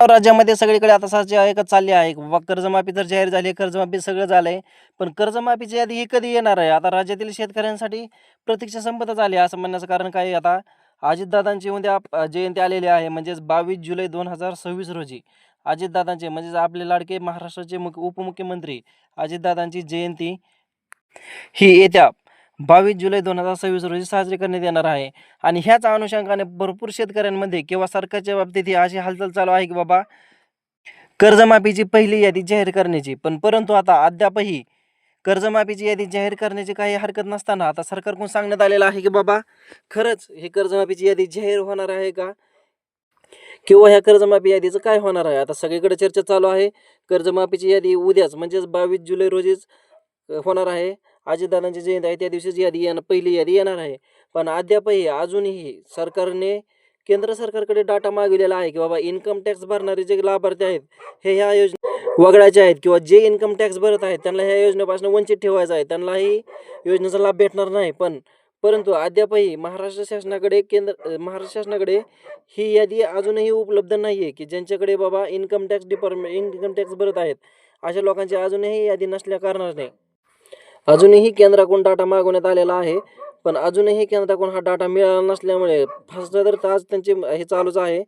राज्यामध्ये सगळीकडे आता सध्या एकच चालली आहे की बाबा कर्जमाफी तर जाहीर झाली आहे, कर्जमाफी सगळं झालंय. पण कर्जमाफीची यादी ही कधी येणार आहे? आता राज्यातील शेतकऱ्यांसाठी प्रतीक्षा संपतच आली आहे असं म्हणण्याचं कारण काय आहे? आता अजितदादांची उद्या जयंती आलेली आहे म्हणजेच 22 जुलै 2026 रोजी अजितदादांचे म्हणजेच आपले लाडके महाराष्ट्राचे उपमुख्यमंत्री अजितदादांची जयंती ही येत्या 22 जुलै 2026 रोजी साजरी करण्यात येणार आहे. आणि ह्याच अनुषंगाने भरपूर शेतकऱ्यांमध्ये किंवा सरकारच्या बाबतीत ही अशी हालचाल चालू आहे की बाबा कर्जमाफीची पहिली यादी जाहीर करण्याची. परंतु आता अद्यापही कर्जमाफीची यादी जाहीर करण्याची काही हरकत नसताना आता सरकारकडून सांगण्यात आलेलं आहे की बाबा खरंच ही कर्जमाफीची यादी जाहीर होणार आहे का? किंवा ह्या कर्जमाफी यादीचं काय होणार आहे? आता सगळीकडे चर्चा चालू आहे. कर्जमाफीची यादी उद्याच म्हणजेच 22 जुलै रोजीच होणार आहे. अजितदादांची जयंती आहे त्या दिवशीच यादी पहिली यादी येणार आहे. पण अद्यापही अजूनही सरकारने केंद्र सरकारकडे डाटा मागवलेला आहे की बाबा इन्कम टॅक्स भरणारे जे लाभार्थी आहेत हे ह्या योजना वगळायचे आहेत किंवा जे इन्कम टॅक्स भरत आहेत त्यांना ह्या योजनेपासून वंचित ठेवायचं आहे. त्यांनाही योजनेचा लाभ भेटणार नाही. परंतु अद्यापही महाराष्ट्र शासनाकडे ही यादी अजूनही उपलब्ध नाही आहे की ज्यांच्याकडे बाबा इन्कम टॅक्स भरत आहेत अशा लोकांची अजूनही यादी नसल्या कारणाने अजूनही केंद्राकडून डाटा मागवण्यात आलेला आहे. पण अजूनही केंद्राकडून हा डाटा मिळाला नसल्यामुळे तर आज त्यांचे हे चालूच आहे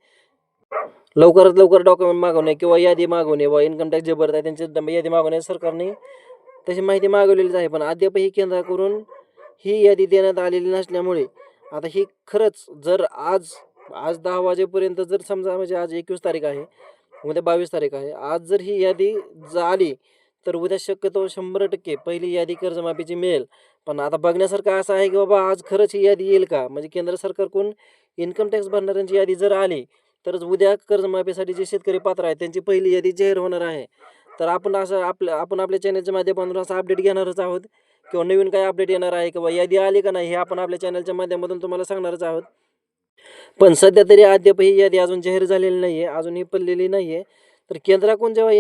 लवकरात लवकर डॉक्युमेंट मागवणे किंवा यादी मागवणे व इन्कम टॅक्स जे भरत आहे त्यांची यादी मागवणे सरकारने तशी माहिती मागवलेलीच आहे. पण अद्यापही केंद्राकडून ही यादी देण्यात आलेली नसल्यामुळे आता ही खरंच जर आज 10 वाजेपर्यंत जर समजा म्हणजे आज 21 तारीख आहे, उद्या 22 तारीख आहे, आज जर ही यादी आली तर उद्या शक्यतो 100% पहिली यादी कर्जमाफीची मिळेल. पण आता बघण्यासारखं असं आहे की बाबा आज खरंच ही यादी येईल का? म्हणजे केंद्र सरकारकडून इन्कम टॅक्स भरणाऱ्यांची यादी जर आली तरच उद्या कर्जमाफीसाठी जे शेतकरी पात्र आहेत त्यांची पहिली यादी जाहीर होणार आहे. तर आपण आपल्या चॅनलच्या माध्यमातून असं अपडेट घेणारच आहोत किंवा नवीन काय अपडेट येणार आहे किंवा यादी आली का नाही हे आपण आपल्या चॅनलच्या माध्यमातून तुम्हाला सांगणारच आहोत. पण सध्या तरी अद्यापही यादी अजून जाहीर झालेली नाही आहे, अजूनही पडलेली नाही आहे. तर केंद्राकडून जेव्हा